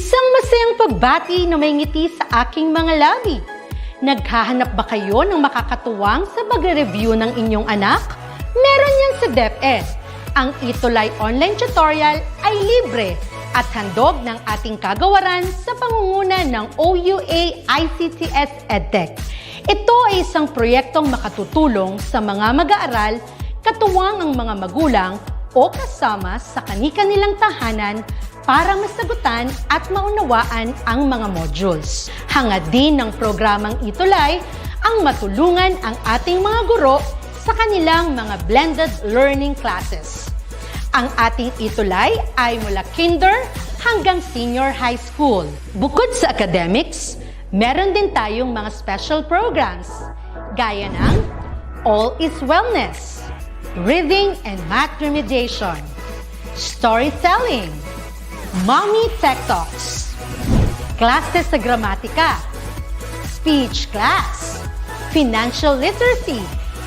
Isang masayang pagbati na may ngiti sa aking mga labi. Naghahanap ba kayo ng makakatuwang sa pagre-review ng inyong anak? Meron yan sa DepEd. Ang ETUlay online tutorial ay libre at handog ng ating kagawaran sa pangunguna ng OUA ICTS EdTech. Ito ay isang proyektong makatutulong sa mga mag-aaral, katuwang ang mga magulang o kasama sa kani-kanilang tahanan para masagutan at maunawaan ang mga modules. Hangad din ng programang ETUlay ang matulungan ang ating mga guro sa kanilang mga blended learning classes. Ang ating ETUlay ay mula kinder hanggang senior high school. Bukod sa academics, meron din tayong mga special programs gaya ng All is Wellness, Reading and Math Remediation, Storytelling, Mommy Tech Talks, Classes sa Gramatika, Speech Class, Financial Literacy,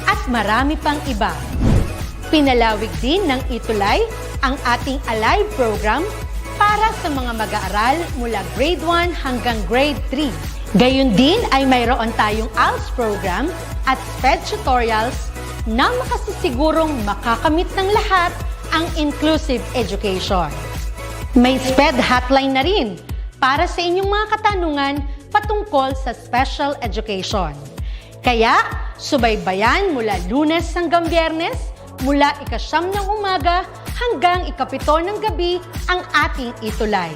at marami pang iba. Pinalawig din ng ETUlay ang ating Alive program para sa mga mag-aaral mula grade 1 hanggang grade 3. Gayun din ay mayroon tayong ALS program at SPED tutorials na makasisigurong makakamit ng lahat ang inclusive education. May SPED hotline na rin para sa inyong mga katanungan patungkol sa special education. Kaya, subaybayan mula Lunes hanggang Biyernes, mula 9 ng umaga hanggang 7 ng gabi ang ating ETUlay.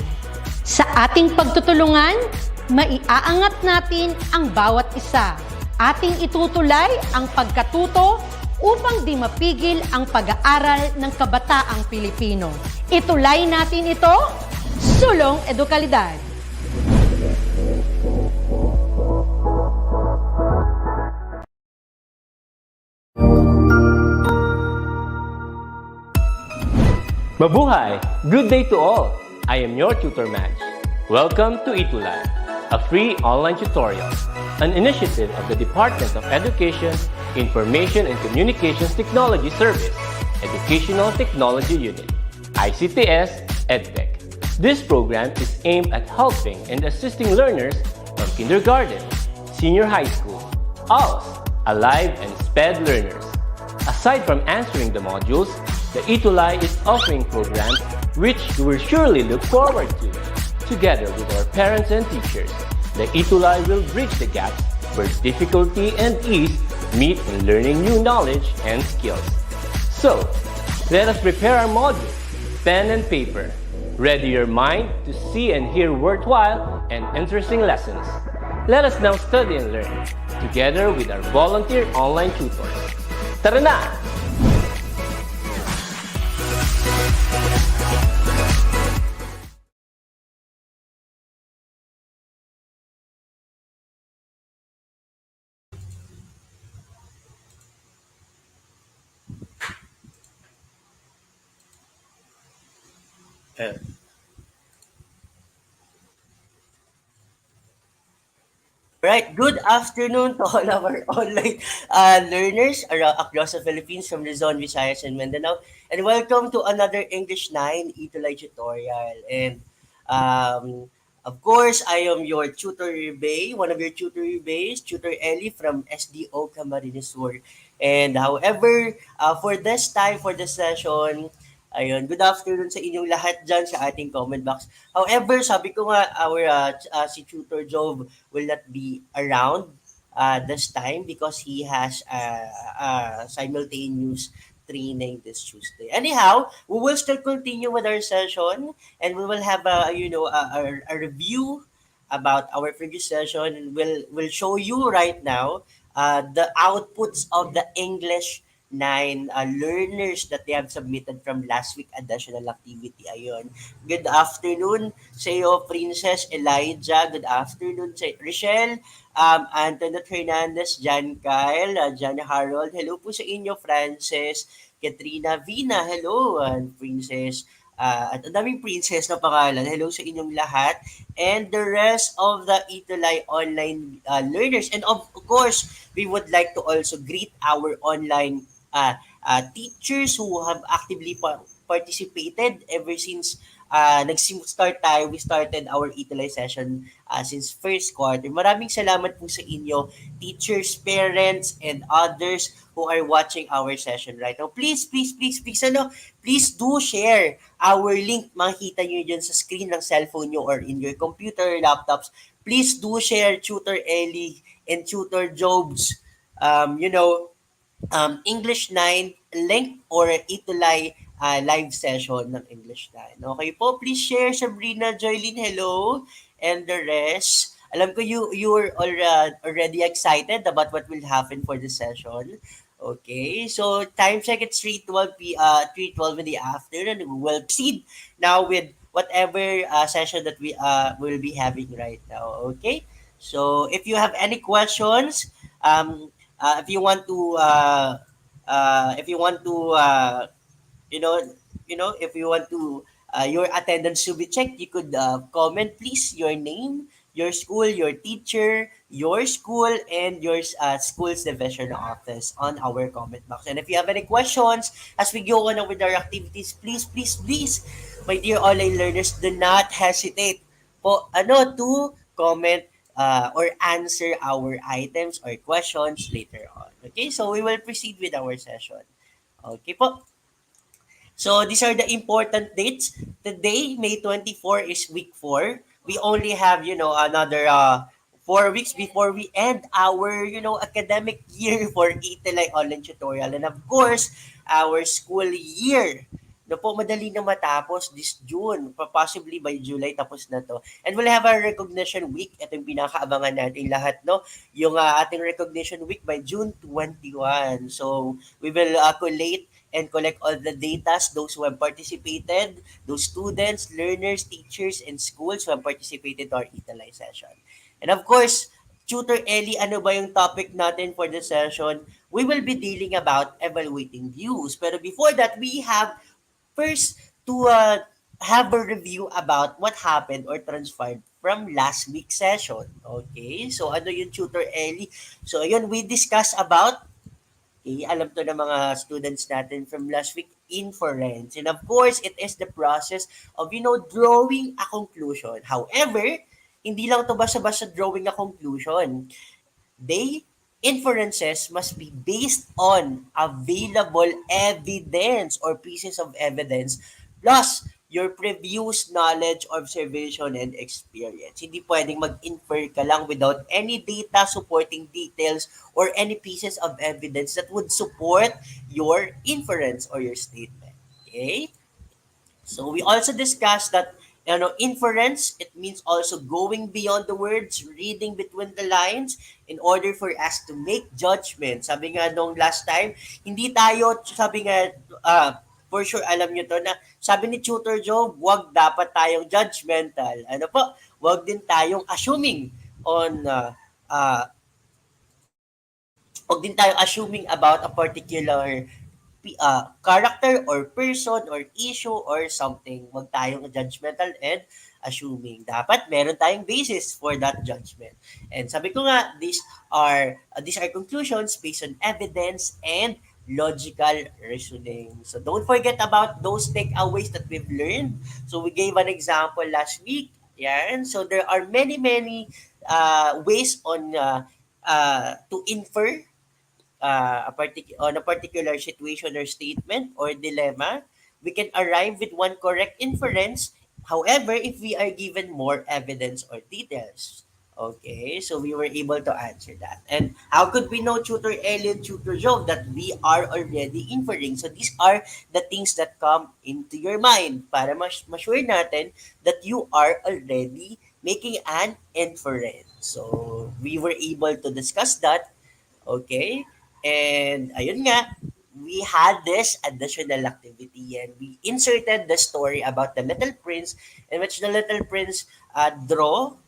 Sa ating pagtutulungan, maiaangat natin ang bawat isa. Ating itutulay ang pagkatuto upang di mapigil ang pag-aaral ng kabataang Pilipino. Itulay natin ito, sulong edukalidad. Mabuhay! Good day to all! I am your tutor Madge. Welcome to ETUlay, a free online tutorial, an initiative of the Department of Education, Information and Communications Technology Service, Educational Technology Unit, ICTS EdTech. This program is aimed at helping and assisting learners from kindergarten, senior high school, ALS, Alive, and SPED learners. Aside from answering the modules, the ETUlay is offering programs which you will surely look forward to. Together with our parents and teachers, the ETUlay will bridge the gaps where difficulty and ease meet in learning new knowledge and skills. So, let us prepare our modules, pen and paper. Ready your mind to see and hear worthwhile and interesting lessons. Let us now study and learn, together with our volunteer online tutors. Tara na! Right, good afternoon to all our online learners across the Philippines from Luzon, Visayas, and Mindanao. And welcome to another English 9 ETUlay tutorial. And of course, I am your tutor Bay, one of your tutor Bays, Tutor Ellie from SDO Camarines Sur. And however, for this time, for this session, ayun, good afternoon sa inyong lahat dyan sa ating comment box. However, sabi ko nga, si Tutor Jove will not be around this time because he has simultaneous training this Tuesday. Anyhow, we will still continue with our session and we will have a review about our previous session and we'll show you right now the outputs of the English 9 learners that they have submitted from last week additional activity. Ayun. Good afternoon sa iyo, Princess Elijah. Good afternoon sa Rochelle, Antoinette Hernandez, Jan Kyle, Jan Harold. Hello po sa inyo, Frances, Katrina Vina. Hello, Princess. At ang daming princess na pangalan. Hello sa inyong lahat. And the rest of the ETUlay online learners. And of course, we would like to also greet our online teachers who have actively participated ever since nag-start tayo, we started our ETUlay session since first quarter. Maraming salamat po sa inyo, teachers, parents, and others who are watching our session right now. Please, please, please, please, please do share our link. Makikita nyo dyan sa screen ng cellphone nyo or in your computer, laptops. Please do share Tutor Ellie and Tutor Job's, English 9 link or ETUlay live session ng English 9. Okay po, please share. Sabrina, Joylene, hello, and the rest. Alam ko you're already excited about what will happen for the session. Okay, so time check, it's 3:12 in the afternoon. We will proceed now with whatever session that we will be having right now. Okay, so if you have any questions, if you want to if you want to you know if you want to your attendance to be checked, you could comment please your name, your school, your teacher, your school, and your school's division office on our comment box. And if you have any questions as we go on with our activities, please, please, please, my dear online learners, do not hesitate po to comment or answer our items or questions later on. Okay, so we will proceed with our session. Okay po. So these are the important dates. Today, May 24 is week 4. We only have, another 4 weeks before we end our, academic year for ETUlay online tutorial. And of course, our school year. No po, madali na matapos this June. Possibly by July, tapos na to. And we'll have our recognition week. Ito yung pinakaabangan natin lahat, no? Yung ating recognition week by June 21. So, we will collate and collect all the data, those who have participated, those students, learners, teachers, and schools who have participated to our ETUlay session. And of course, Tutor Ellie, ano ba yung topic natin for the session? We will be dealing about evaluating views. Pero before that, we have first to have a review about what happened or transpired from last week's session. Okay? So, ano yung Tutor Ellie? So, ayun, we discussed about alam to ng mga students natin from last week, inference. And of course, it is the process of, drawing a conclusion. However, hindi lang to basta-basta drawing a conclusion. Inferences must be based on available evidence or pieces of evidence plus your previous knowledge, observation, and experience. Hindi pwedeng mag-infer ka lang without any data supporting details or any pieces of evidence that would support your inference or your statement. Okay? So we also discussed that inference, it means also going beyond the words, reading between the lines in order for us to make judgment. Sabi nga nung last time, hindi tayo, sabi nga, for sure, alam nyo to na, sabi ni Tutor Joe, wag dapat tayong judgmental. Ano po? Wag din tayong assuming on, wag din tayong assuming about a particular character or person or issue or something. Wag tayong judgmental and assuming. Dapat meron tayong basis for that judgment. And sabi ko nga, these are conclusions based on evidence and logical reasoning. So don't forget about those takeaways that we've learned. So we gave an example last week. Yan. So there are many ways on to infer on a particular situation or statement or dilemma. We can arrive with one correct inference. However, if we are given more evidence or details. Okay, so we were able to answer that. And how could we know, Tutor Ellie and Tutor Joe, that we are already inferring? So these are the things that come into your mind para ma-sure natin that you are already making an inference. So we were able to discuss that. Okay, and ayun nga, we had this additional activity and we inserted the story about the Little Prince in which the Little Prince draw,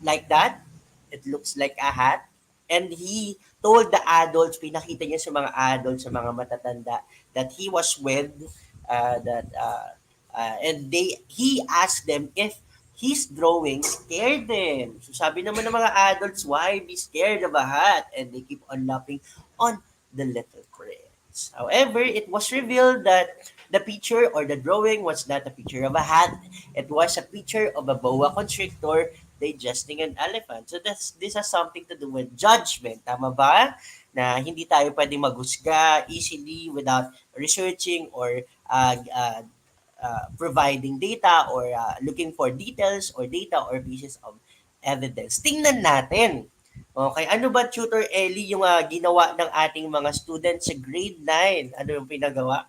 like that. It looks like a hat. And he told the adults, pinakita niya sa mga adults, sa mga matatanda, that he was with, and he asked them if his drawing scared them. So sabi naman ng mga adults, why be scared of a hat? And they keep on laughing on the Little Prince. elephants. However, it was revealed that the picture or the drawing was not a picture of a hat. It was a picture of a boa constrictor digesting an elephant. So this has something to do with judgment. Tama ba? Na hindi tayo pwedeng maghusga easily without researching or providing data or looking for details or data or pieces of evidence. Tingnan natin. Okay, ano ba Tutor Ellie yung ginawa ng ating mga students sa grade 9? Ano yung pinagawa?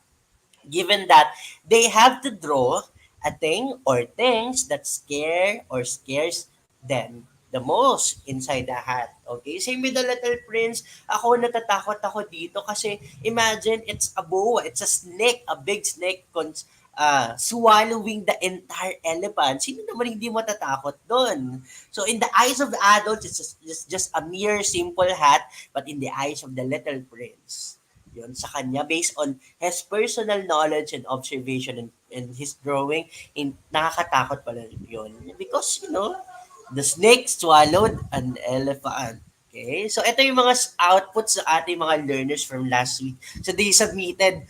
Given that they have to draw a thing or things that scare or scares them the most inside the hat. Okay? Same with the Little Prince. Ako natatakot ako dito kasi imagine it's a boa, it's a snake, a big snake swallowing the entire elephant. Sino naman hindi matatakot doon? So in the eyes of the adults, it's just a mere simple hat, but in the eyes of the Little Prince, yun sa kanya based on his personal knowledge and observation and his drawing, nakakatakot pala yun because the snake swallowed an elephant. Okay, so ito yung mga outputs sa ating mga learners from last week. So they submitted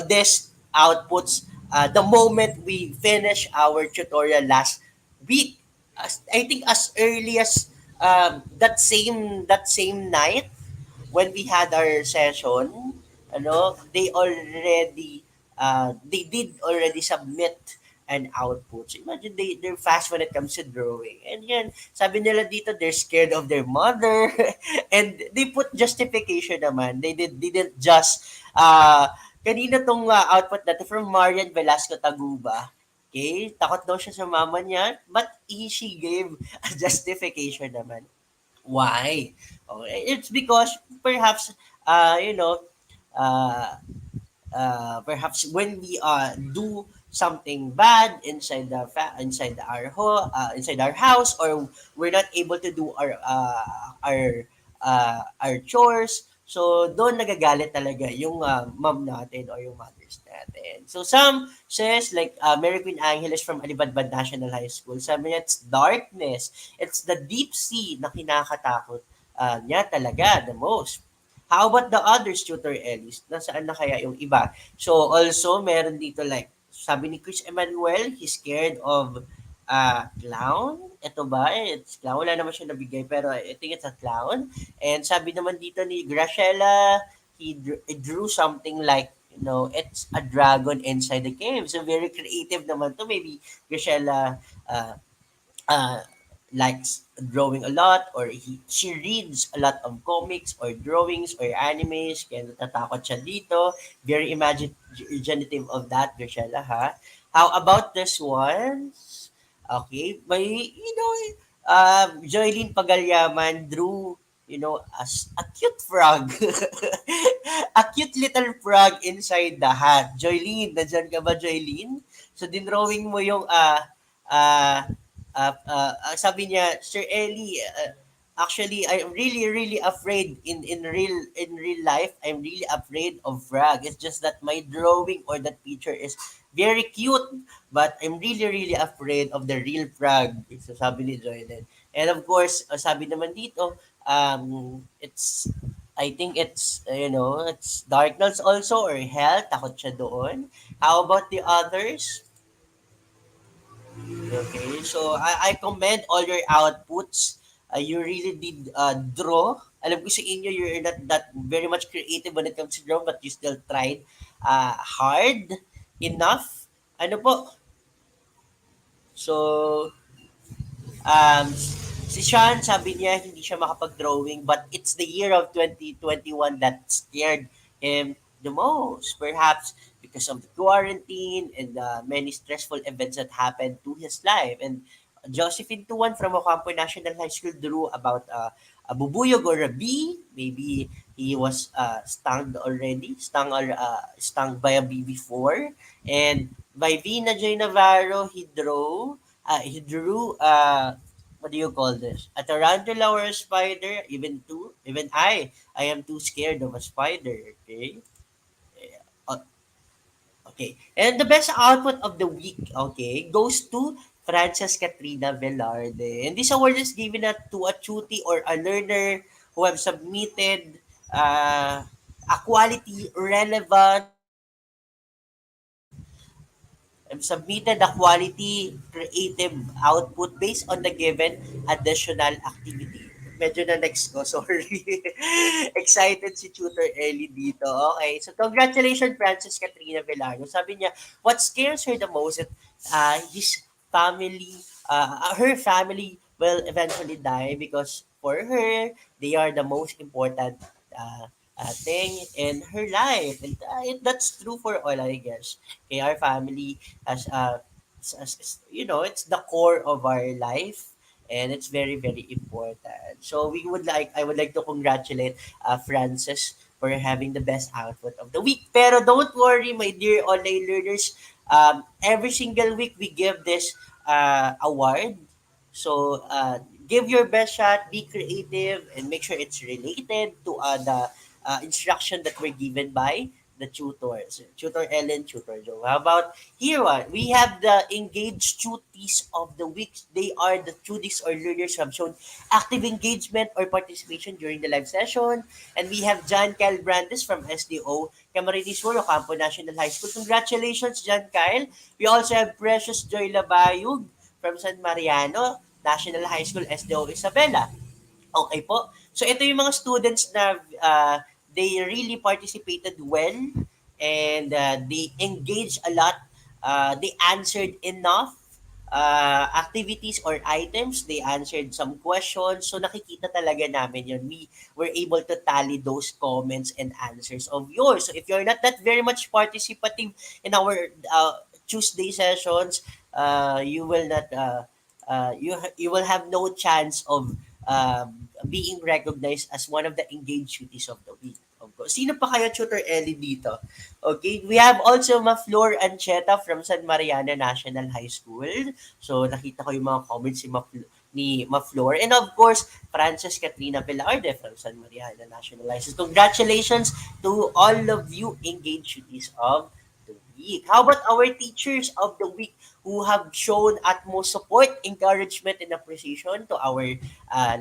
this outputs the moment we finished our tutorial last week. I think as early as that same night when we had our session, they did already submit an output. So imagine they're fast when it comes to drawing. And yan, sabi nila dito they're scared of their mother and they put justification naman. They didn't just kanina tong output natin from Marian Velasco Taguba. Okay, takot daw siya sa mama niya, but she gave a justification naman. Why? Okay, it's because perhaps uh, perhaps when we do something bad inside our house, or we're not able to do our chores, so doon nagagalit talaga yung mom natin or yung mothers natin. So some says like Mary Queen Angeles from Alibadbad National High School, sabi niya it's darkness, it's the deep sea na kinakatakot niya talaga the most. How about the others, Tutor Ellis? Nasaan na kaya yung iba? So also, meron dito like, sabi ni Chris Emmanuel, he's scared of clown. Ito ba? It's clown. Wala naman siya nabigay, pero I think it's a clown. And sabi naman dito ni Graciela, he drew something like, it's a dragon inside the cave. So very creative naman to. Maybe Graciela uh, likes drawing a lot, or she reads a lot of comics or drawings or animes, kaya natatakot siya dito. Very imaginative of that, Graciela, ha? How about this one? Okay, may, Joylene Pagalyaman drew, as a cute frog. A cute little frog inside the hat. Joylene, nandyan ka ba, Joylene? So, dinrawing mo yung sabi niya, Sir Ellie, actually I'm really really afraid in real life. I'm really afraid of frog. It's just that my drawing or that picture is very cute, but I'm really really afraid of the real frog. So sabi ni Joyden. And of course, sabi naman dito, it's I think it's darkness also or hell, takot siya doon. How about the others? Okay, so I commend all your outputs. You really did draw. Alam ko sa inyo, you're not that very much creative when it comes to draw, but you still tried hard enough. Ano po? So, si Sean, sabi niya, hindi siya makapag-drawing, but it's the year of 2021 that scared him the most. Perhaps because of the quarantine and many stressful events that happened to his life. And Josephine Tuan from Ocampo National High School drew about a bubuyog or a bee. Maybe he was stung by a bee before. And by Vina J. Navarro, he drew what do you call this? A tarantula or a spider? Even I am too scared of a spider. Okay. Uh, Okay. And the best output of the week, okay, goes to Frances Katrina Velarde. And this award is given to a tutor or a learner who have submitted uh, a quality, relevant, submitted a quality creative output based on the given additional activity. Medyo na next ko, sorry. Excited si Tutor Ellie dito. Okay, so congratulations Francis Katrina Velardo. Sabi niya, what scares her the most is his family, her family will eventually die because for her, they are the most important uh, thing in her life. And that's true for all, I guess. Okay, our family as it's the core of our life, and it's very very important. So I would like to congratulate Frances for having the best output of the week. Pero don't worry, my dear online learners. Every single week we give this award. So give your best shot, be creative, and make sure it's related to the instruction that were given by the tutors, Tutor Ellen, Tutor Joe. How about here one? We have the engaged tutees of the week. They are the tutees or learners who have shown active engagement or participation during the live session. And we have John Kyle Brandes from SDO, Camarines Sur, Ocampo National High School. Congratulations, John Kyle. We also have Precious Joy Labayug from San Mariano, National High School, SDO Isabela. Okay po. So ito yung mga students na they really participated well, and they engaged a lot. They answered enough activities or items. They answered some questions. So nakikita talaga namin yun. We were able to tally those comments and answers of yours. So if you're not that very much participative in our Tuesday sessions, you will not you will have no chance of being recognized as one of the engaged duties of the week. Of course. Sino pa kaya Tutor Ellie dito? Okay, we have also Maflor Ancheta from San Mariana National High School. So nakita ko yung mga comments ni Maflor. And of course, Frances Katrina Velarde from San Mariana National High School. Congratulations to all of you engaged duties of the week. How about our teachers of the week who have shown utmost support, encouragement, and appreciation to our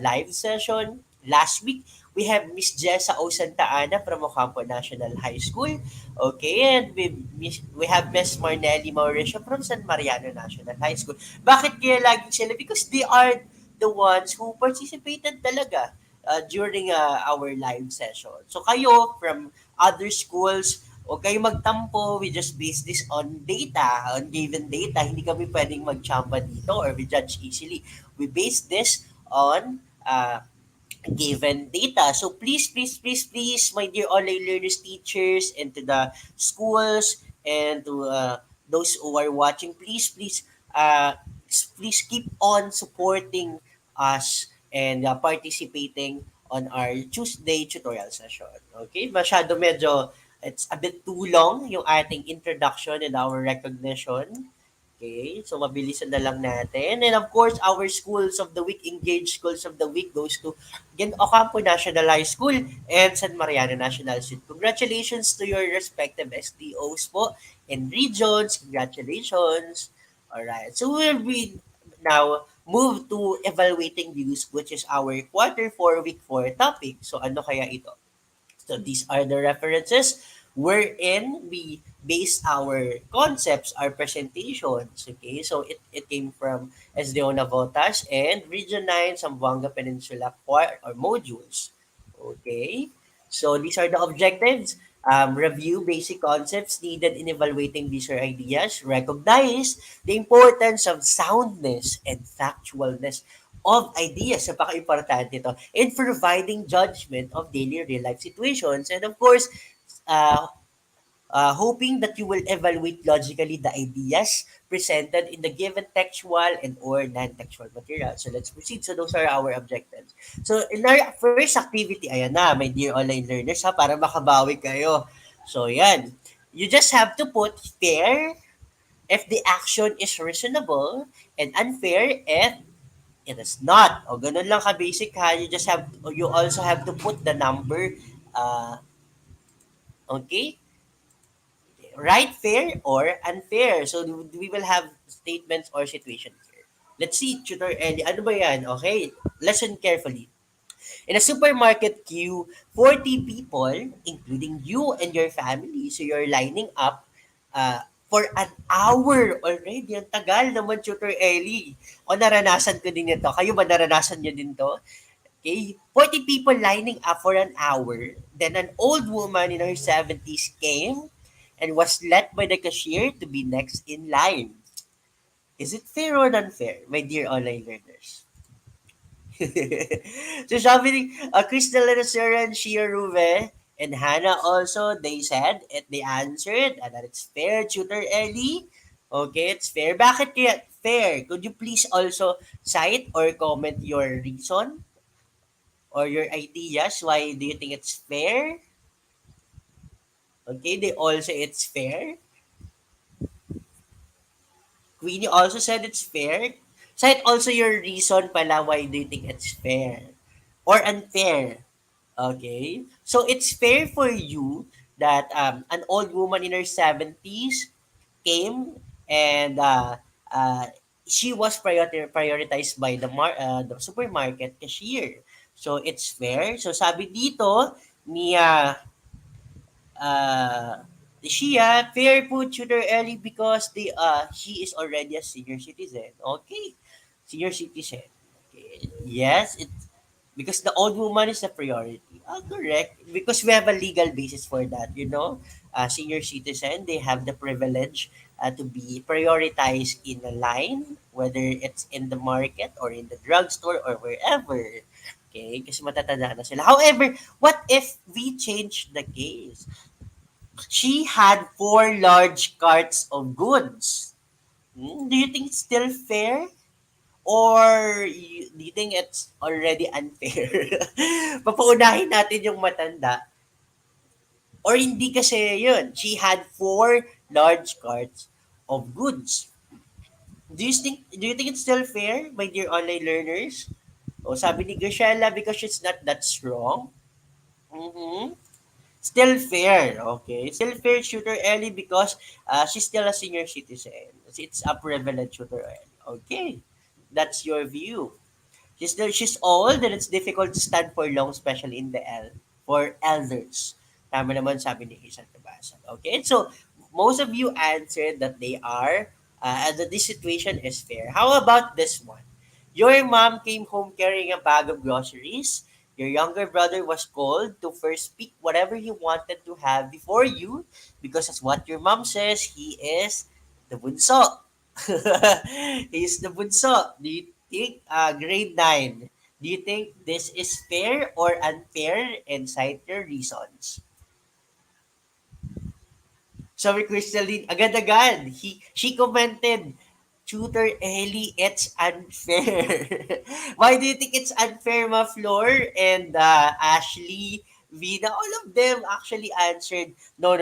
live session? Last week, we have Miss Jessa O. Santa Ana from Ocampo National High School. Okay, and we have Miss Marnelli Mauricio from San Mariano National High School. Bakit kaya lagi sila? Because they are the ones who participated talaga during our live session. So kayo from other schools, huwag kayo magtampo. We just base this on data, on given data. Hindi kami pwedeng magtsampa dito or we judge easily. We base this on given data. So please, please, please, please, my dear online learners, teachers, and to the schools, and to those who are watching, please, please, please keep on supporting us and participating on our Tuesday tutorial session. Okay? Masyado medyo, it's a bit too long yung ating introduction and our recognition. Okay, so mabilisan na lang natin. And of course, our schools of the week, engaged schools of the week goes to again, Ocampo National High School and San Mariano National School. Congratulations to your respective SDOs po and regions. Congratulations. Alright, so we'll be now move to evaluating views, which is our quarter 4 week 4 topic. So ano kaya ito? So these are the references wherein we base our concepts, our presentations. Okay, so it came from SDO Navotas and Region 9 Zamboanga Peninsula core or modules. Okay, so these are the objectives. Review basic concepts needed in evaluating these ideas. Recognize the importance of soundness and factualness of ideas. Napaka-importante ito. In providing judgment of daily real life situations. And of course, uh, hoping that you will evaluate logically the ideas presented in the given textual and or non-textual material. So let's proceed. So those are our objectives. So in our first activity, ayan na, my dear online learners, ha, para makabawi kayo. So yan, you just have to put fair if the action is reasonable and unfair if it is not. O ganun lang ka-basic ha. You also have to put the number, okay? Right, fair, or unfair. So, we will have statements or situations here. Let's see, Tutor Ellie. Ano ba yan? Okay, listen carefully. In a supermarket queue, 40 people, including you and your family, so you're lining up for an hour already. Ang tagal naman, Tutor Ellie. O naranasan ko din ito. Kayo ba naranasan nyo din to? Okay, 40 people lining up for an hour. Then an old woman in her 70s came and was let by the cashier to be next in line. Is it fair or unfair, my dear online learners? So sabi ni Crystal Restaurant, Shia Ruve, and Hannah also, they said, they answered that it's fair, Tutor Ellie. Okay, it's fair. Bakit kaya fair? Could you please also cite or comment your reason or your ideas? Why do you think it's fair? Okay, they all say it's fair. Queenie also said it's fair. Cite also your reason pala why do you think it's fair or unfair. Okay, so it's fair for you that an old woman in her 70s came and she was prioritized by the supermarket cashier. So it's fair. So sabi dito ni uh, Shia, fair po tutor early because she is already a senior citizen. Okay, senior citizen. Okay. Yes, it's because the old woman is a priority. Correct. Because we have a legal basis for that. Senior citizen, they have the privilege to be prioritized in a line, whether it's in the market or in the drugstore or wherever. Okay, kasi matatanda na sila. However, what if we change the case? She had 4 large carts of goods. Do you think it's still fair? Or do you think it's already unfair? Papaunahin natin yung matanda. Or hindi kasi yun. She had 4 large carts of goods. Do you think it's still fair, my dear online learners? O sabi ni Grishela, because she's not that strong. Mm-hmm. Still fair, okay? Still fair, Shooter Ellie, because she's still a senior citizen. It's a privilege, Shooter Ellie. Okay, that's your view. She's old and it's difficult to stand for long, especially in the for elders. Tama naman sabi ni Isan Tabasan. Okay, so most of you answered that they are, that this situation is fair. How about this one? Your mom came home carrying a bag of groceries. Your younger brother was called to first pick whatever he wanted to have before you because as what your mom says, he is the bunso. He is the bunso. Do you think, grade 9, do you think this is fair or unfair and cite your reasons? Sabi Crystalline, agad-agad, she commented, Tutor Ellie, it's unfair. Why do you think it's unfair, Ma Flor and Ashley, Vina? All of them actually answered, no.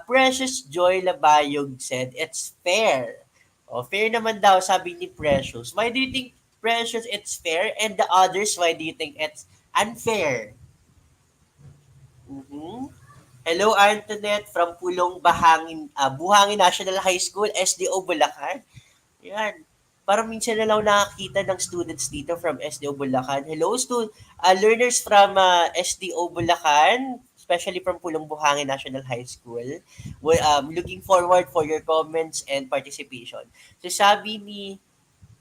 Precious Joy Labayog said, it's fair. Oh, fair naman daw, sabi ni Precious. Why do you think, Precious, it's fair? And the others, why do you think it's unfair? Mhm. Hello, Antoinette from Buhangin National High School, SDO Bulacan. Yan. Parang minsan na lang nakakita ng students dito from SDO Bulacan. Hello, learners from SDO Bulacan, especially from Buhangin National High School. Looking forward for your comments and participation. So sabi ni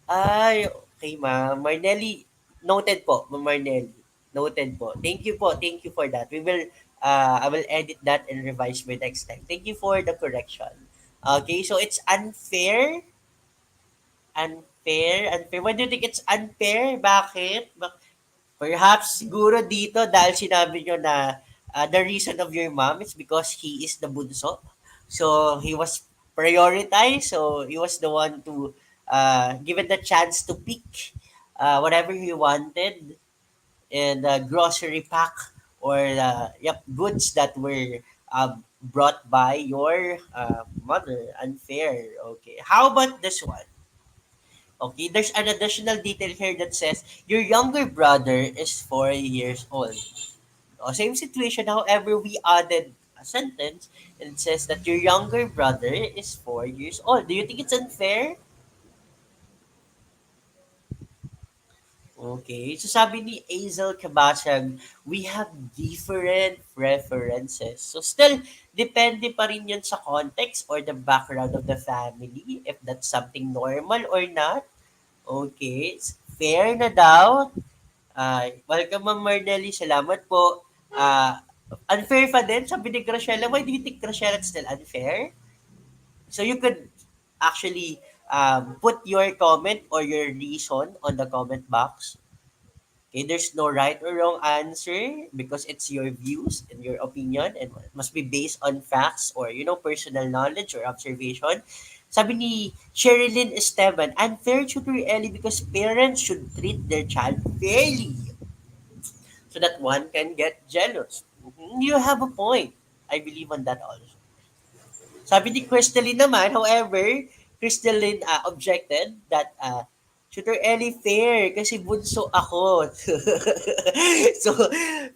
okay, ma'am. Marnelli, noted po, Ma'am Marnelli. Noted po. Thank you po. Thank you for that. I will edit that and revise by next time. Thank you for the correction. Okay, so it's unfair. Unfair. Why do you think it's unfair? Bakit? Perhaps siguro dito dahil sinabi nyo na the reason of your mom is because he is the bunso. So he was prioritized. So he was the one to given the chance to pick whatever he wanted and grocery pack or goods that were brought by your mother. Unfair. Okay. How about this one? Okay, there's an additional detail here that says your younger brother is 4 years old. Same situation, however, we added a sentence and it says that your younger brother is 4 years old. Do you think it's unfair? Okay. So sabi ni Hazel Kabasag, we have different preferences. So still, depende pa rin yun sa context or the background of the family, if that's something normal or not. Okay. Fair na daw. Welcome, Ma'am Marnelly. Salamat po. Unfair pa din, sabi ni Graciela. Why do you think Graciela it's still unfair? So you could actually put your comment or your reason on the comment box. Okay, there's no right or wrong answer because it's your views and your opinion and must be based on facts or personal knowledge or observation. Sabi ni Sherilyn Esteban, unfair tutor early because parents should treat their child fairly so that one can get jealous. Mhm. You have a point. I believe on that also. Sabi ni Crystalline naman, however, Crystalline objected that Tutor Ellie fair kasi bunso ako. So,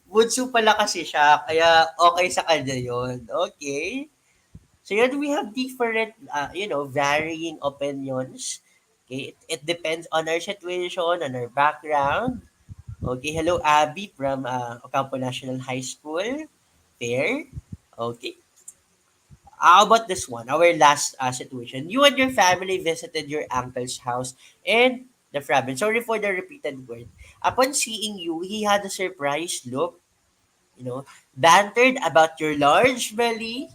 bunso pala kasi siya, kaya okay sa kanya yon. Okay. So yun, we have different, varying opinions. Okay, it depends on our situation, on our background. Okay, hello Abby from Ocampo National High School. Fair. Okay. How about this one? Our last situation. You and your family visited your uncle's house in the province. Sorry for the repeated word. Upon seeing you, he had a surprised look, bantered about your large belly,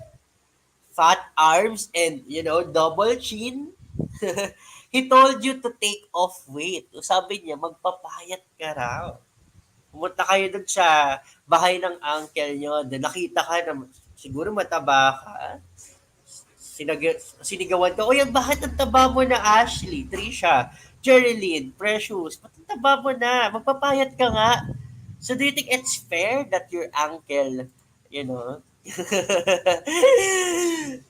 fat arms, and, double chin. He told you to take off weight. Sabi niya, magpapayat ka raw. Pumunta kayo dun sa bahay ng uncle nyo. Then nakita ka na siguro mataba ka. Sinigawan ka, "Uy, ang bakit ang taba mo na, Ashley, Trisha, Jerilyn, Precious, ba't ang taba mo na? Magpapayat ka nga." So do you think it's fair that your uncle, you know,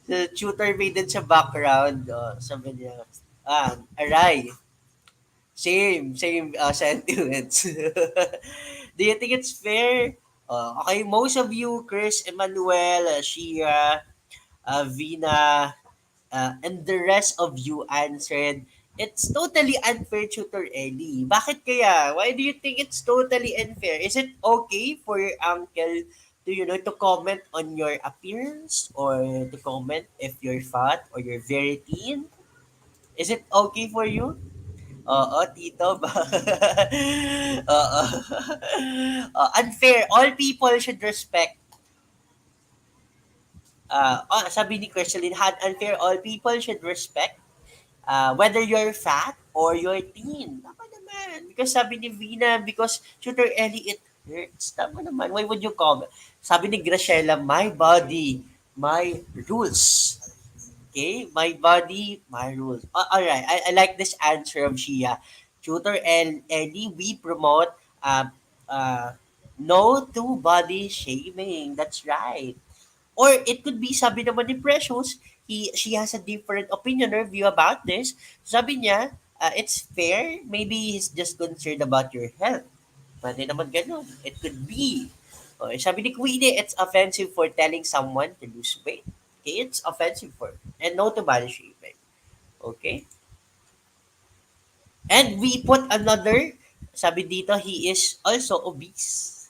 the tutor made din sa background, sabi niya, aray, same sentiments. Do you think it's fair? Okay, most of you, Chris, Emmanuel, Shia, Vina, and the rest of you answered, it's totally unfair, Tutor Ellie. Bakit kaya? Why do you think it's totally unfair? Is it okay for your uncle to, to comment on your appearance or to comment if you're fat or you're very thin? Is it okay for you? Oo, tito ba? Oo. Unfair. All people should respect sabi ni Crystalline, had unfair, all people should respect whether you're fat or you're thin. Tama naman. Because sabi ni Vina, because Tutor Ellie, it hurts. Tama naman. Why would you comment? Sabi ni Graciela, my body, my rules. Okay? My body, my rules. Alright. I like this answer of Shia. Tutor Ellie, we promote uh, no to body shaming. That's right. Or it could be, sabi naman ni Precious, she has a different opinion or view about this. Sabi niya, it's fair. Maybe he's just concerned about your health. Pwede naman ganun. It could be. Okay, sabi ni Queenie, it's offensive for telling someone to lose weight. Okay, it's offensive for. And no to body shaming. Okay? And we put another, sabi dito, he is also obese.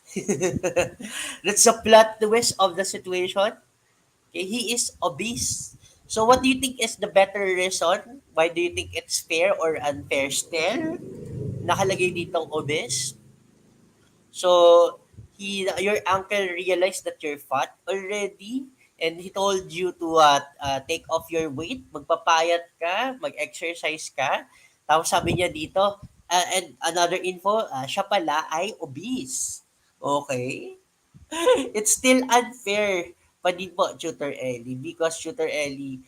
That's a plot twist of the situation. Okay, he is obese. So what do you think is the better reason? Why do you think it's fair or unfair still? Nakalagay ditong obese. So your uncle realized that you're fat already and he told you to take off your weight, magpapayat ka, mag-exercise ka. Tapos sabi niya dito, and another info, siya pala ay obese. Okay? It's still unfair pa din po, Tutor Ellie, because Tutor Ellie,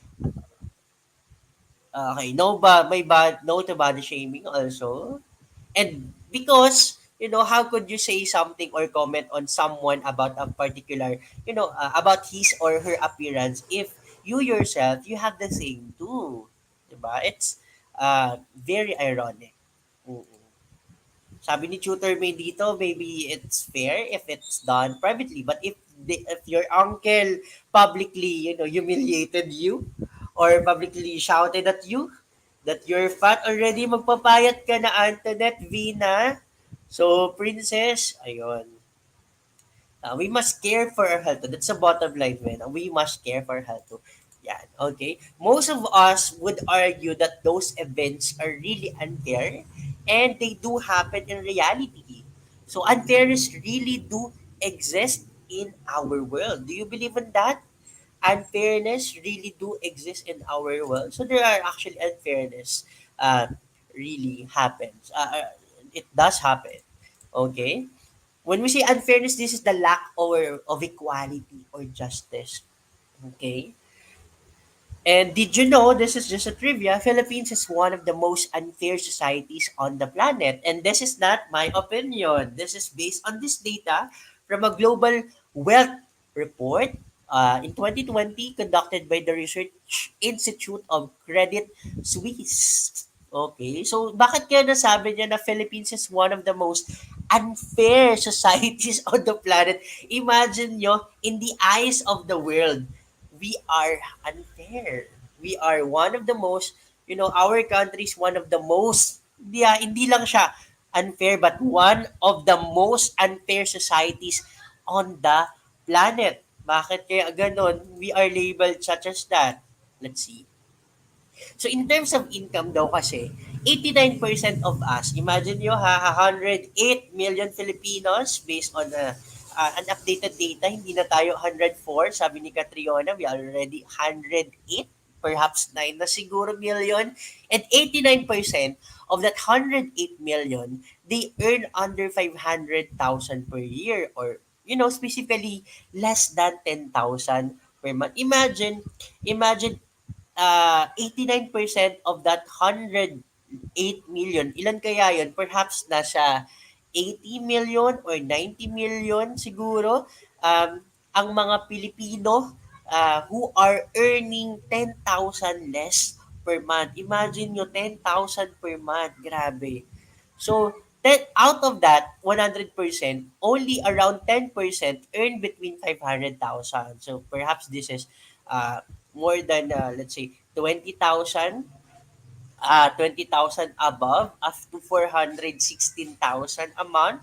okay, no to body shaming also. And because, how could you say something or comment on someone about a particular, about his or her appearance if you yourself, you have the same too. Diba? It's very ironic. Mm. Sabi ni Tutor May dito, maybe it's fair if it's done privately. But if your uncle publicly, humiliated you or publicly shouted at you that you're fat already, magpapayat ka na, Antoinette, Vina. So, princess, ayun. We must care for our health. That's the bottom line, man. We must care for our health. Yeah, okay. Most of us would argue that those events are really unfair and they do happen in reality. So unfairness really do exist in our world. Do you believe in that? Unfairness really do exist in our world. So there are actually unfairness uh, really happens. It does happen. Okay? When we say unfairness, this is the lack of equality or justice. Okay? And did you know, this is just a trivia, Philippines is one of the most unfair societies on the planet. And this is not my opinion. This is based on this data from a global wealth report in 2020 conducted by the Research Institute of Credit Suisse. Okay, so bakit kaya nasabi niya na Philippines is one of the most unfair societies on the planet? Imagine nyo, in the eyes of the world, we are unfair. We are one of the most, our country is one of the most, hindi lang siya unfair, but one of the most unfair societies on the planet. Bakit kaya ganon? We are labeled such as that. Let's see. So in terms of income daw kasi, 89% of us, imagine nyo ha, 108 million Filipinos based on an updated data, hindi na tayo 104, sabi ni Catriona, we are already 108, perhaps 9 na siguro million, and 89% of that 108 million, they earn under 500,000 per year or, specifically less than 10,000 per month. Imagine 89% of that 108 million, ilan kaya yun? Perhaps nasa 80 million or 90 million siguro ang mga Pilipino who are earning 10,000 less per month. Imagine nyo, 10,000 per month. Grabe. So, out of that, 100%, only around 10% earn between 500,000. So, perhaps this is more than, let's say, 20,000 above, up to 416,000 a month.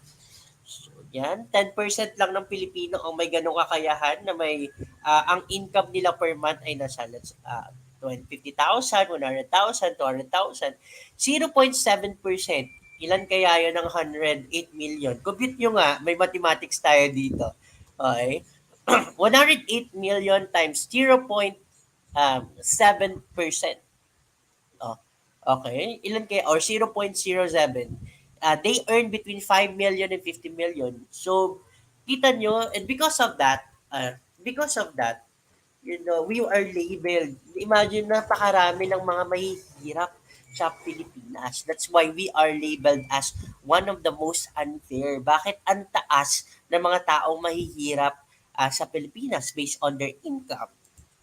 So, yan, 10% lang ng Pilipino ang may ganong kakayahan na may, ang income nila per month ay nasa, 50,000, 100,000, 200,000. 0.7%. Ilan kaya yun ng 108 million? Compute nyo nga, may mathematics tayo dito. Okay? 108 million times 0.7%. Oh, okay. Ilan kaya? Or 0.07. They earn between 5 million and 50 million. So, kita nyo, and because of that, we are labeled. Imagine, napakarami ng mga mahihirap sa Pilipinas. That's why we are labeled as one of the most unfair. Bakit ang taas ng mga taong mahihirap sa Pilipinas based on their income?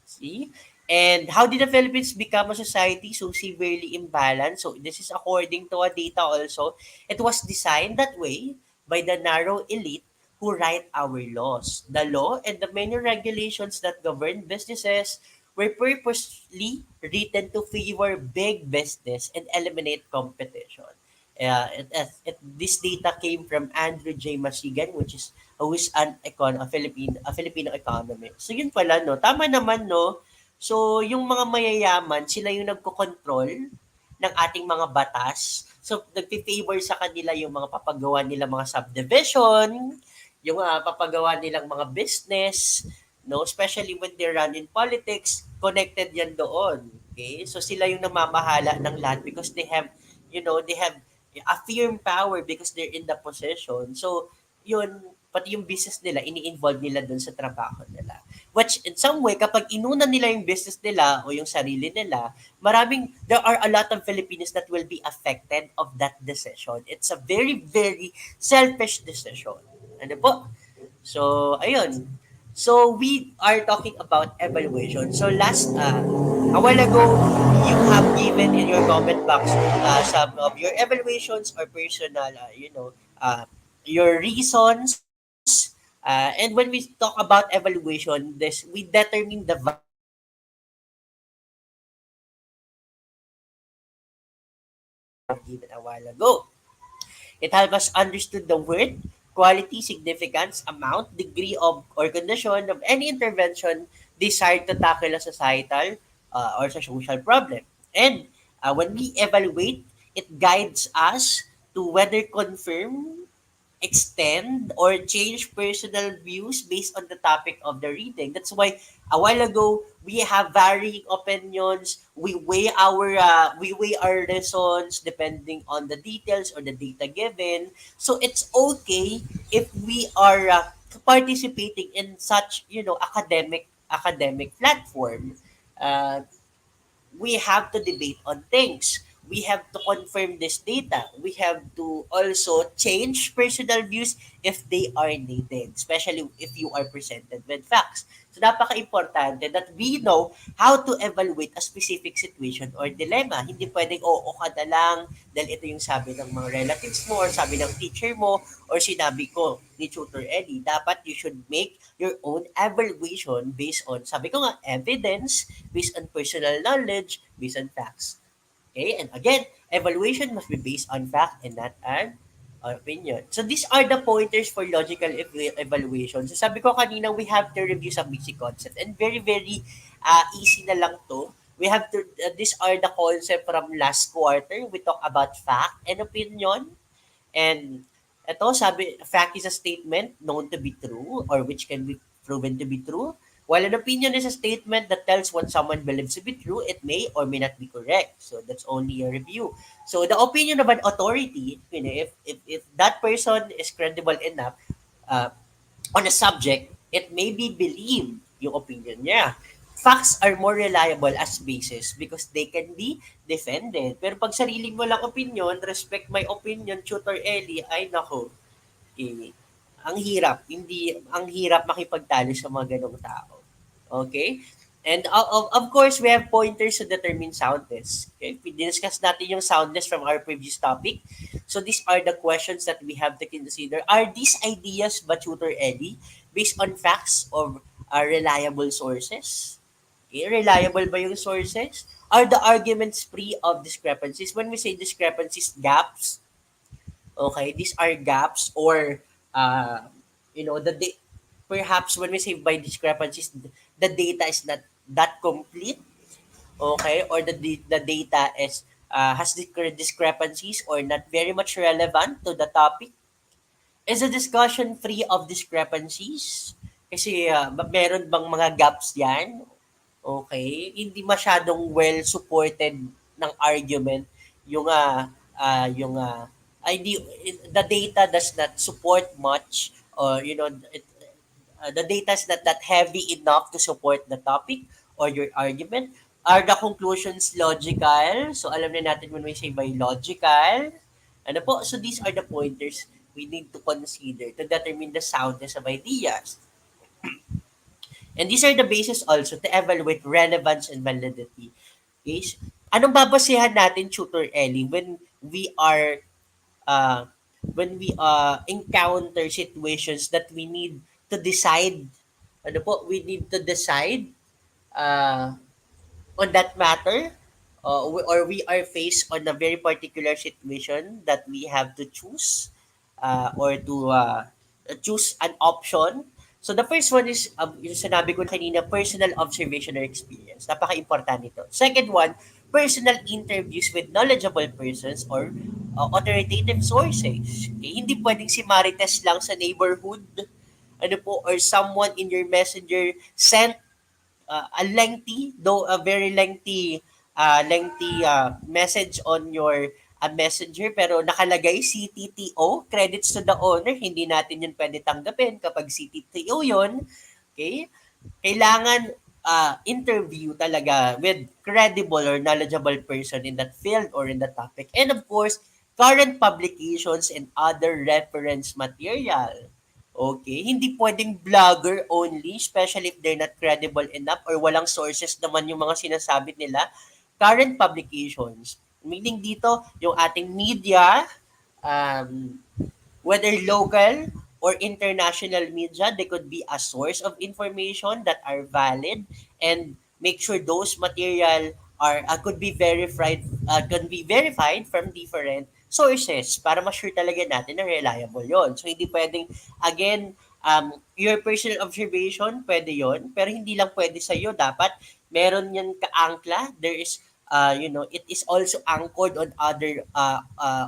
See? And how did the Philippines become a society so severely imbalanced? So this is according to a data also. It was designed that way by the narrow elite who write our laws. The law and the many regulations that govern businesses were purposely written to favor big business and eliminate competition. This data came from Andrew J. Masigan, who is a Filipino economist. So yun pala, no? Tama naman, no? So yung mga mayayaman, sila yung nagko-control ng ating mga batas. So nagfi-favor sa kanila yung mga papagawa nila mga subdivision, yung papagawa nilang mga business, no? Especially when they run in politics, connected yan doon. Okay? So sila yung namamahala ng lahat because they have a firm power because they're in the position. So, yun, pati yung business nila, ini-involve nila dun sa trabaho nila. Which, in some way, kapag inuna nila yung business nila o yung sarili nila, there are a lot of Filipinos that will be affected of that decision. It's a very, very selfish decision. Ano po? So, ayun. So, we are talking about evaluation. So, a while ago, you have given in your comment box some of your evaluations or personal, your reasons. And when we talk about evaluation, we determine the value given a while ago. It helps us understand the worth, quality, significance, amount, degree of or condition of any intervention desired to tackle a societal or a social problem. And when we evaluate, it guides us to whether confirm, extend, or change personal views based on the topic of the reading. That's why a while ago we have varying opinions. We weigh our lessons depending on the details or the data given. So it's okay if we are participating in such academic platform. Uh, we have to debate on things. We have to confirm this data. We have to also change personal views if they are needed, especially if you are presented with facts. So napaka-importante that we know how to evaluate a specific situation or dilemma. Hindi pwedeng oo ka na lang dahil ito yung sabi ng mga relatives mo or sabi ng teacher mo or sinabi ko ni Tutor Ellie. Dapat you should make your own evaluation based on, sabi ko nga, evidence, based on personal knowledge, based on facts. Okay? And again, evaluation must be based on fact and not an opinion. So these are the pointers for logical evaluation. So sabi ko kanina, we have to review some basic concept and very, very easy na lang to. We have to, these are the concept from last quarter. We talk about fact and opinion. And ito, sabi, fact is a statement known to be true or which can be proven to be true. While an opinion is a statement that tells what someone believes to be true, it may or may not be correct. So that's only a review. So the opinion of an authority, if that person is credible enough uh, on a subject, it may be believed yung opinion niya. Facts are more reliable as basis because they can be defended. Pero pag sarili mo lang opinion, respect my opinion, Tutor Ellie, ay nako, ang hirap, ang hirap makipagtalo sa mga ganong tao. Okay? And of course, we have pointers to determine soundness. Okay? We discussed natin yung soundness from our previous topic. So these are the questions that we have to consider. Are these ideas ba, Tutor Ellie, based on facts or reliable sources? Okay, reliable ba yung sources? Are the arguments free of discrepancies? When we say discrepancies, gaps, okay, these are gaps or uh, perhaps when we say by discrepancies, the data is not that complete, okay, or the data is has discrepancies or not very much relevant to the topic. Is the discussion free of discrepancies? Kasi meron bang mga gaps yan? Okay, hindi masyadong well supported ng argument yung ID, the data does not support much or the data is not that heavy enough to support the topic or your argument. Are the conclusions logical? So alam na natin when we say by logical. Ano po? So these are the pointers we need to consider to determine the soundness of ideas. And these are the basis also to evaluate relevance and validity. Okay? Anong babasehan natin, Tutor Ellie, uh, when we encounter situations that we need to decide, we need to decide uh, on that matter, or we are faced on a very particular situation that we have to choose or to choose an option. So the first one is, yung sinabi ko kanina, personal observation or experience. Napaka-importante ito. Second one, personal interviews with knowledgeable persons or authoritative sources. Okay? Hindi pwedeng si Marites lang sa neighborhood, or someone in your messenger sent a lengthy, though a very lengthy message on your messenger, pero nakalagay CTTO, credits to the owner, hindi natin yun pwede tanggapin kapag CTTO yun. Okay? Kailangan interview talaga with credible or knowledgeable person in that field or in the topic. And of course, current publications and other reference material. Okay, hindi pwedeng vlogger only, especially if they're not credible enough or walang sources naman yung mga sinasabi nila. Current publications, meaning dito, yung ating media, um, whether local or international media, they could be a source of information that are valid and make sure those material are could be verified from different sources para ma-sure talaga natin na reliable yon. So, hindi pwedeng, again, your personal observation, pwede yon, pero hindi lang pwede sa'yo. Dapat meron yan kaangkla. There is, it is also anchored on other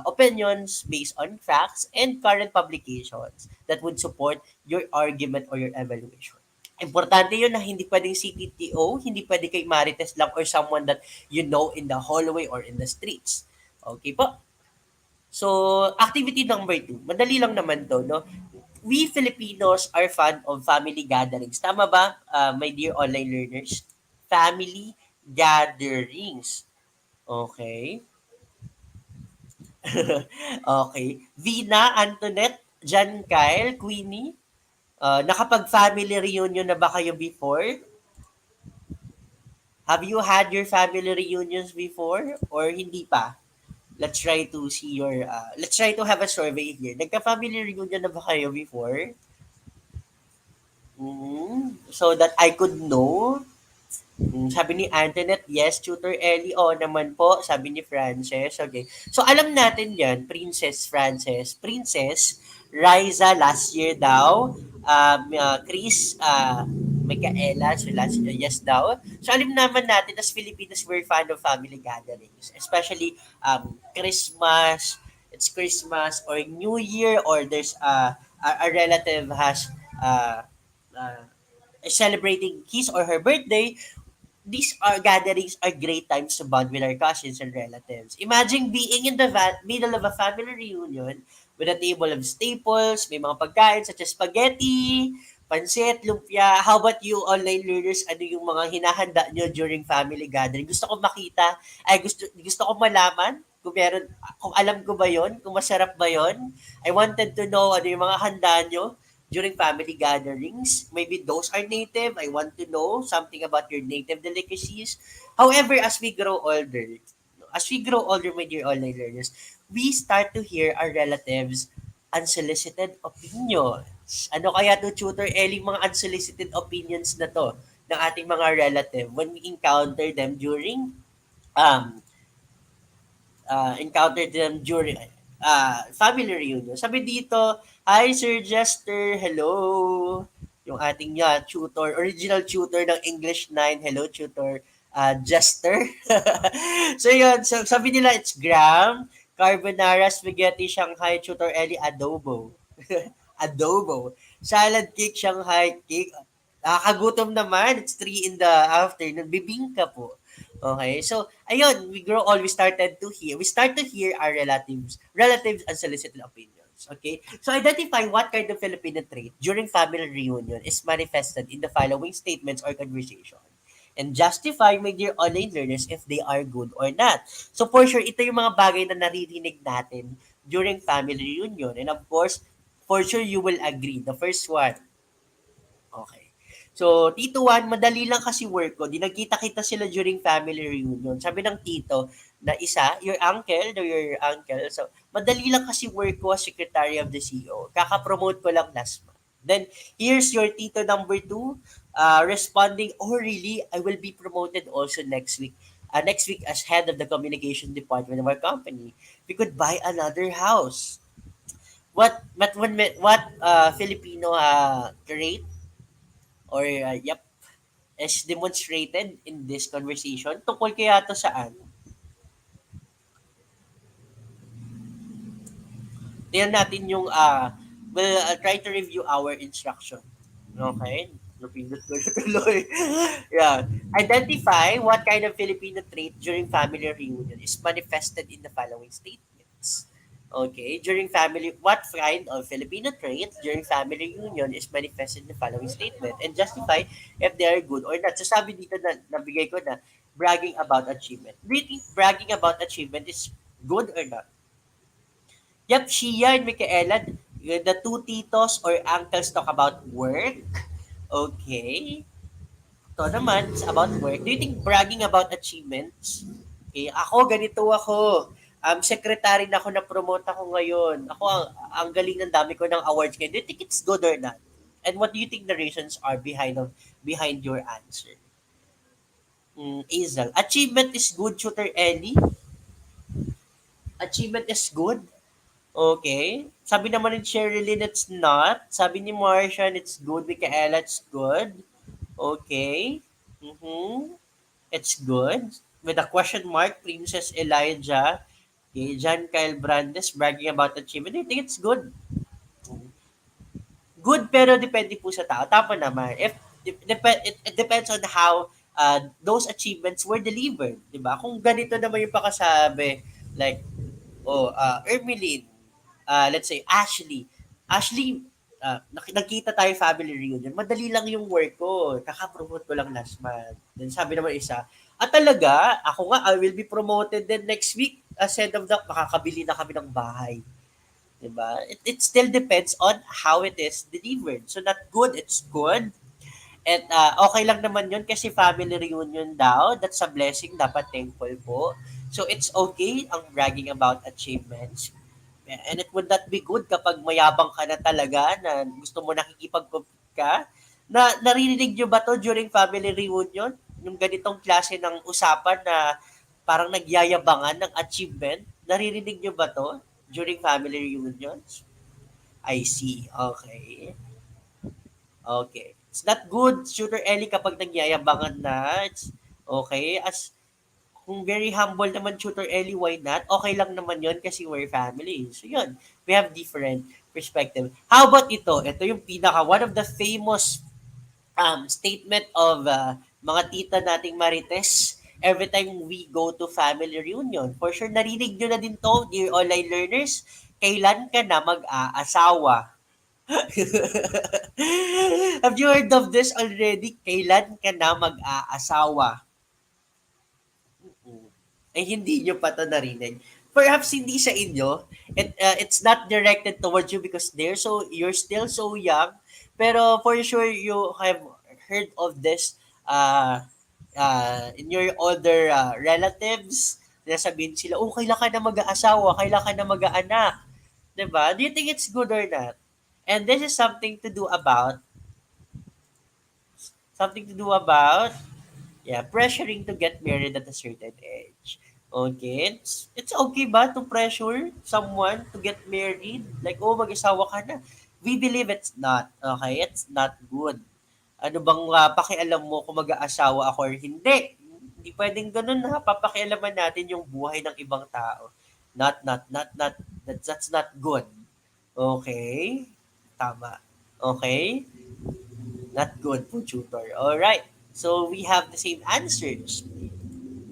opinions based on facts and current publications that would support your argument or your evaluation. Importante yun na hindi pwedeng CTTO, hindi pwede kay Marites lang or someone that you know in the hallway or in the streets. Okay po? So, activity number 2, madali lang naman to, no? We Filipinos are fond of family gatherings. Tama ba, my dear online learners? Family gatherings. Okay. Okay. Vina, Antoinette, Jan Kyle, Queenie, nakapag-family reunion na ba kayo before? Have you had your family reunions before or hindi pa? Let's try to see your, let's try to have a survey here. Nagka-family reunion na ba kayo before? So that I could know. Sabi ni Antoinette, yes. Tutor Ellie, oo naman po. Sabi ni Frances, okay. So alam natin yan, Princess Frances. Princess Riza last year daw. Chris, Micaela, so last year, yes daw. So alam naman natin, as Filipinos, we're fan of family gatherings. Especially Christmas, it's Christmas or New Year, or there's a relative has uh, celebrating his or her birthday. These are gatherings are great times to bond with our cousins and relatives. Imagine being in the middle of a family reunion with a table of staples, may mga pagkain such as spaghetti, pansit, lumpia. How about you online learners? Ano yung mga hinahanda nyo during family gathering? Gusto ko makita, gusto ko malaman kung meron, kung alam ko ba yon, kung masarap ba yon. I wanted to know ano yung mga handa nyo during family gatherings. Maybe those are native. I want to know something about your native delicacies. However, as we grow older, my dear online learners, we start to hear our relatives' unsolicited opinions. Ano kaya to, Tutor Ellie, mga unsolicited opinions na to ng ating mga relative when we um, encountered them during family reunion. Sabi dito, hi Sir Jester, hello. Yung ating tutor, original tutor ng English 9. Hello tutor, Jester. So yun, so sabi nila it's gram, carbonara, spaghetti, Shanghai, tutor Ellie, adobo. Adobo. Salad cake, Shanghai cake. Nakakagutom naman. It's 3 in the afternoon. Bibingka po. Okay, so ayun, we start to hear our relatives unsolicited opinions. Okay, so identify what kind of Filipino trait during family reunion is manifested in the following statements or conversation, and justify, my dear online learners, if they are good or not. So for sure, ito yung mga bagay na naririnig natin during family reunion, and of course, for sure you will agree. The first one, okay. So, Tito Juan, madali lang kasi work ko. Di nagkita-kita sila during family reunion. Sabi ng tito na isa, your uncle. So, madali lang kasi work ko as secretary of the CEO. Kaka-promote ko lang last month. Then, here's your tito number 2, responding, oh really, I will be promoted also next week. Next week as head of the communication department of our company. We could buy another house. What Filipino trait or is demonstrated in this conversation? Tungkol kaya to saan? Tingnan natin yung we'll try to review our instruction. Okay? Napindot ko na tuloy. Yeah. Identify what kind of Filipino trait during family reunion is manifested in the following statements. Okay, what kind of Filipino trait during family reunion is manifested in the following statement, and justify if they are good or not. So sabi dito na nabigay ko na bragging about achievement. Do you think bragging about achievement is good or not? Yep, Shia and Michaela, the two titos or uncles talk about work. Okay. Ito naman, it's about work. Do you think bragging about achievements? Okay, ako, ganito ako. Secretary na ako, na-promote ako ngayon. Ako, ang galing ng dami ko ng awards ngayon. Do you think it's good or not? And what do you think the reasons are behind your answer? Azel, achievement is good, Tutor Ellie. Achievement is good. Okay. Sabi naman ni Sherilyn, it's not. Sabi ni Martian, it's good. Michaela, it's good. Okay. Mm-hmm. It's good. With a question mark, Princess Elijah. Okay. John Kyle Brandes bragging about achievement. I think it's good. Good pero depende po sa tao. Tama naman. It depends on how those achievements were delivered, 'di ba? Kung ganito naman yung pakasabi, like Ermeline, let's say Ashley, nakita tayo family reunion. Madali lang yung work ko. Kaka-promote ko lang last month. Then sabi naman isa, talaga, ako nga, I will be promoted then next week as head of the, makakabili na kami ng bahay. 'Di ba? It still depends on how it is delivered. So not good, it's good. And okay lang naman yun kasi family reunion daw. That's a blessing. Dapat thankful po. So it's okay ang bragging about achievements. And it would not be good kapag mayabang ka na talaga na gusto mo nakikipag-compete ka. Naririnig nyo ba to during family reunion? Yung ganitong klase ng usapan na parang nagyayabangan ng achievement? Naririnig nyo ba to during family reunions? I see. Okay. Okay. It's not good, Shooter Ellie, kapag nagyayabangan na. It's okay. As kung very humble naman, Shooter Ellie, why not? Okay lang naman yon kasi we're family. So yun, we have different perspective. How about ito? Ito yung one of the famous statement of mga tita nating Marites every time we go to family reunion. For sure, narinig nyo na din to, dear online learners, kailan ka na mag-aasawa? Have you heard of this already? Kailan ka na mag-aasawa? Ay hindi nyo pa to narinig. Perhaps hindi sa inyo. It's not directed towards you because you're still so young. Pero for sure you have heard of this in your older relatives. Sabihin sila, kailan ka na mag-aasawa? Kailan ka na mag-aanak? Diba? Do you think it's good or not? And this is something to do about pressuring to get married at a certain age. Okay, it's okay ba to pressure someone to get married? Like, mag-asawa ka na. We believe it's not. Okay, it's not good. Ano bang pakialam mo kung mag-aasawa ako or hindi? Hindi pwedeng ganun na papakialaman natin yung buhay ng ibang tao. Not. That's not good. Okay? Tama. Okay? Not good po, tutor. Alright. So, we have the same answers.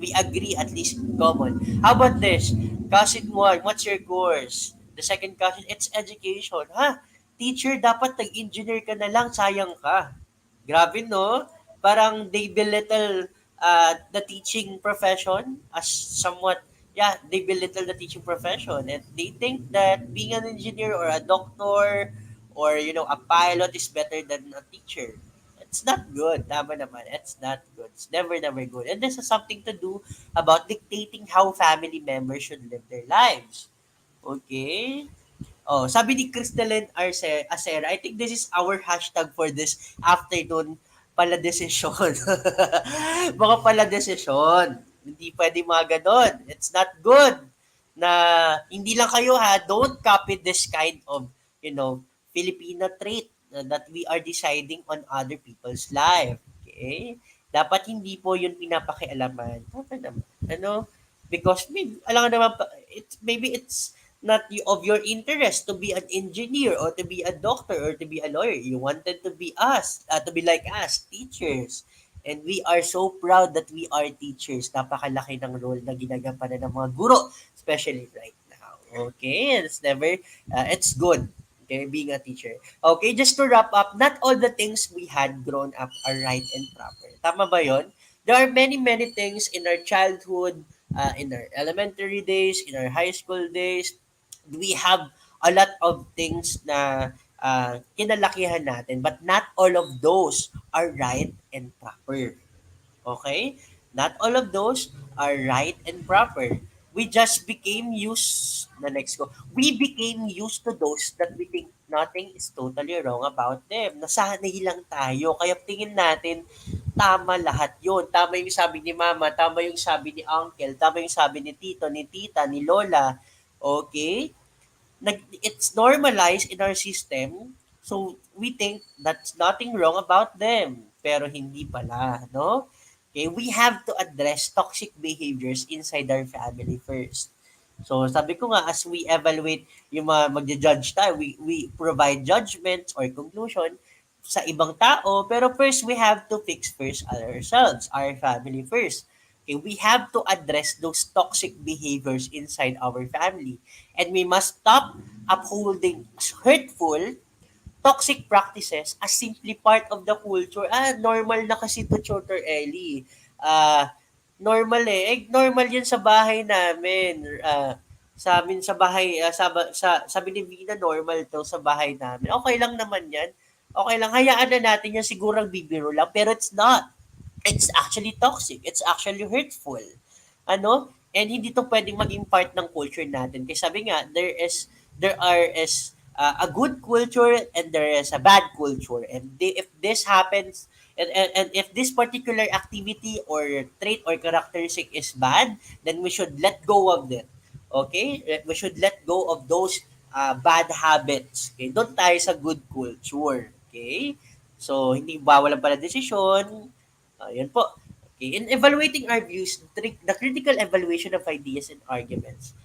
We agree at least common. How about this? Cousin 1, what's your course? The second cousin, it's education. Ha? Teacher, dapat nag-engineer ka na lang, sayang ka. Grabe, no? Parang they belittle the teaching profession as somewhat, they belittle the teaching profession. And they think that being an engineer or a doctor or, a pilot is better than a teacher. It's not good. Tama naman. It's not good. It's never good. And this has something to do about dictating how family members should live their lives. Okay? Sabi ni Crystalline Acera, I think this is our hashtag for this afternoon pala desisyon. Mga pala desisyon. Hindi pwede mga ganon. It's not good na hindi lang kayo don't copy this kind of, Filipino trait that we are deciding on other people's life. Okay? Dapat hindi po yun pinapakialaman. Dapat naman. Because alam naman, maybe it's not of your interest to be an engineer or to be a doctor or to be a lawyer. You wanted to be to be like us, teachers. And we are so proud that we are teachers. Napakalaki ng role na ginagampanan ng mga guro, especially right now. Okay? It's good. Okay, being a teacher. Okay, just to wrap up, not all the things we had grown up are right and proper. Tama ba yon? There are many things in our childhood, in our elementary days, in our high school days. We have a lot of things na kinalakihan natin, but not all of those are right and proper. Okay? Not all of those are right and proper. We just became used, we became used to those that we think nothing is totally wrong about them. Nasanay lang tayo. Kaya tingin natin, tama lahat yun. Tama yung sabi ni mama, tama yung sabi ni uncle, tama yung sabi ni tito, ni tita, ni lola. Okay? It's normalized in our system. So we think that's nothing wrong about them. Pero hindi pala, no? Okay, we have to address toxic behaviors inside our family first. So sabi ko nga, as we evaluate yung mga magja-judge tayo, we provide judgments or conclusion sa ibang tao, pero first we have to fix first ourselves, our family first. Okay, we have to address those toxic behaviors inside our family. And we must stop upholding hurtful, toxic practices as simply part of the culture. Normal na kasi to, Tutor Ellie. Normal eh. Normal yun sa bahay namin. Sa amin sa bahay, sa Binibina, normal to sa bahay namin. Okay lang naman yan. Okay lang, hayaan na natin yan, siguro bibiro lang. Pero it's not. It's actually toxic. It's actually hurtful. Ano? And hindi to pwedeng maging part ng culture natin. Kasi sabi nga, there are a good culture and there is a bad culture. And if this happens, and if this particular activity or trait or characteristic is bad, then we should let go of it. Okay? We should let go of those bad habits. Okay? Doon tayo sa good culture. Okay? So, hindi bawal ang pala desisyon. Yun po. Okay. In evaluating our views, the critical evaluation of ideas and arguments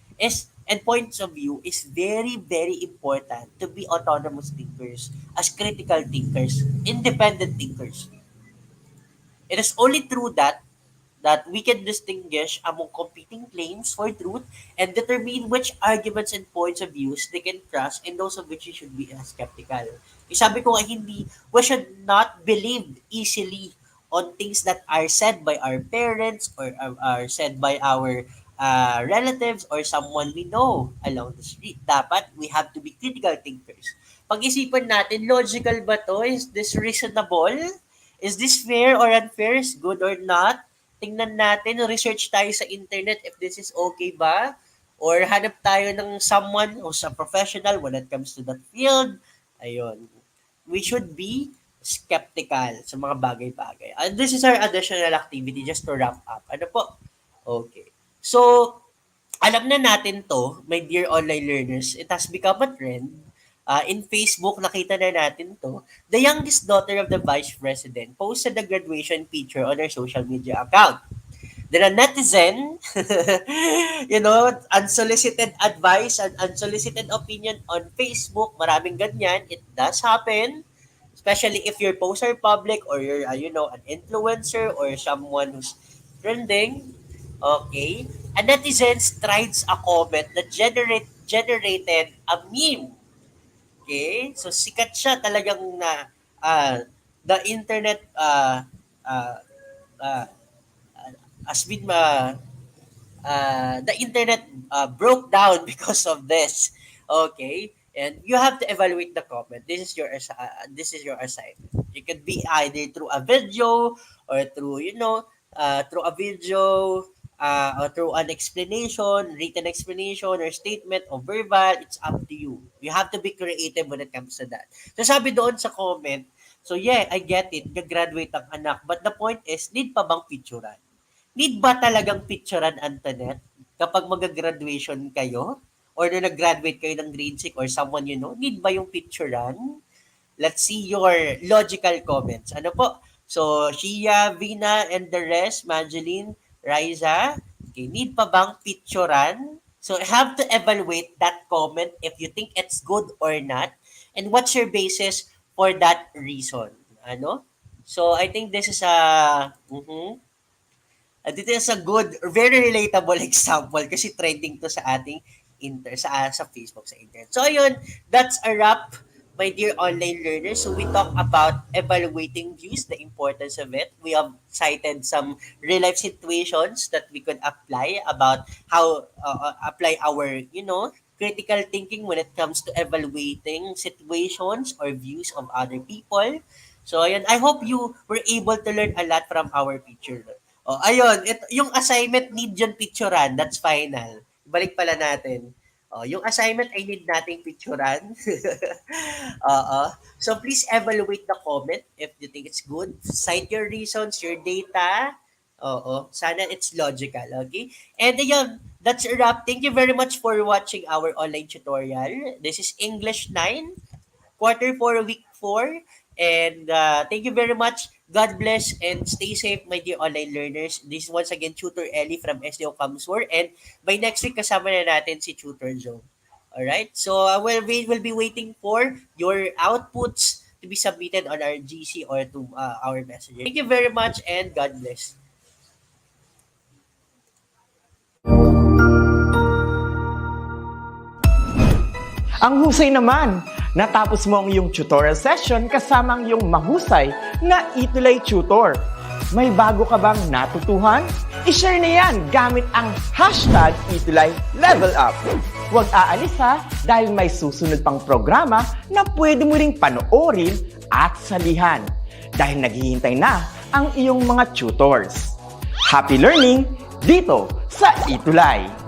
and points of view is very, very important to be autonomous thinkers, as critical thinkers, independent thinkers. It is only through that we can distinguish among competing claims for truth and determine which arguments and points of views they can trust and those of which you should be skeptical. Sabi ko nga, we should not believe easily on things that are said by our parents or are said by our relatives or someone we know along the street. Dapat we have to be critical thinkers. Pag-isipan natin, logical ba to? Is this reasonable? Is this fair or unfair? Is good or not? Tingnan natin, research tayo sa internet if this is okay ba? Or hanap tayo ng someone o sa professional when it comes to that field. Ayun. We should be skeptical sa mga bagay-bagay. And this is our additional activity just to wrap up. Ano po? Okay. So, alam na natin to, my dear online learners, it has become a trend. In Facebook, nakita na natin to. The youngest daughter of the vice president posted the graduation picture on her social media account. Then a netizen, unsolicited advice and unsolicited opinion on Facebook, maraming ganyan. It does happen, especially if your posts are public or you're, an influencer or someone who's trending. Okay? A netizen strides a comment that generated a meme. Okay? So, sikat siya talagang na the internet uh, uh, has been the internet broke down because of this. Okay, and you have to evaluate the comment. This is your assignment. It could be either through a video or through a video or through an explanation, written explanation or statement or verbal. It's up to you. You have to be creative when it comes to that. So sabi doon sa comment, so yeah, I get it. Gagraduate ang anak. But the point is, need pa bang picturean? Need ba talagang picturean, Antoinette, kapag mag-graduation kayo? Or nung nag-graduate kayo ng grade 6 or someone you know, need ba yung picturean? Let's see your logical comments. Ano po? So, Shia, Vina, and the rest, Madeline, Riza, okay, need pa bang picturean? So, have to evaluate that comment if you think it's good or not. And what's your basis for that reason? Ano? So, I think this is dito is a good, very relatable example kasi trending to sa ating sa Facebook, sa internet. So ayun, that's a wrap, my dear online learners. So we talk about evaluating views, the importance of it. We have cited some real life situations that we could apply about how apply our, critical thinking when it comes to evaluating situations or views of other people. So ayun, I hope you were able to learn a lot from our picture. Ayun, yung assignment need yun picturean, that's final. Balik pala natin. Yung assignment ay need nating picturean. Oo. So please evaluate the comment if you think it's good. Cite your reasons, your data. Oo, sana it's logical, okay? And ayun, that's a wrap. Thank you very much for watching our online tutorial. This is English 9, quarter 4, week 4. And thank you very much. God bless and stay safe, my dear online learners. This is once again Tutor Ellie from SDO Camsur. And by next week, kasama na natin si Tutor Joe. Alright? So, we will be waiting for your outputs to be submitted on our GC or to our messenger. Thank you very much and God bless. Ang husay naman! Natapos mo ang iyong tutorial session kasama ang iyong mahusay na ETUlay tutor. May bago ka bang natutuhan? I-share na yan gamit ang hashtag #ETUlayLevelUp. Huwag aalis ha dahil may susunod pang programa na pwede mo ring panoorin at salihan dahil naghihintay na ang iyong mga tutors. Happy learning dito sa ETUlay!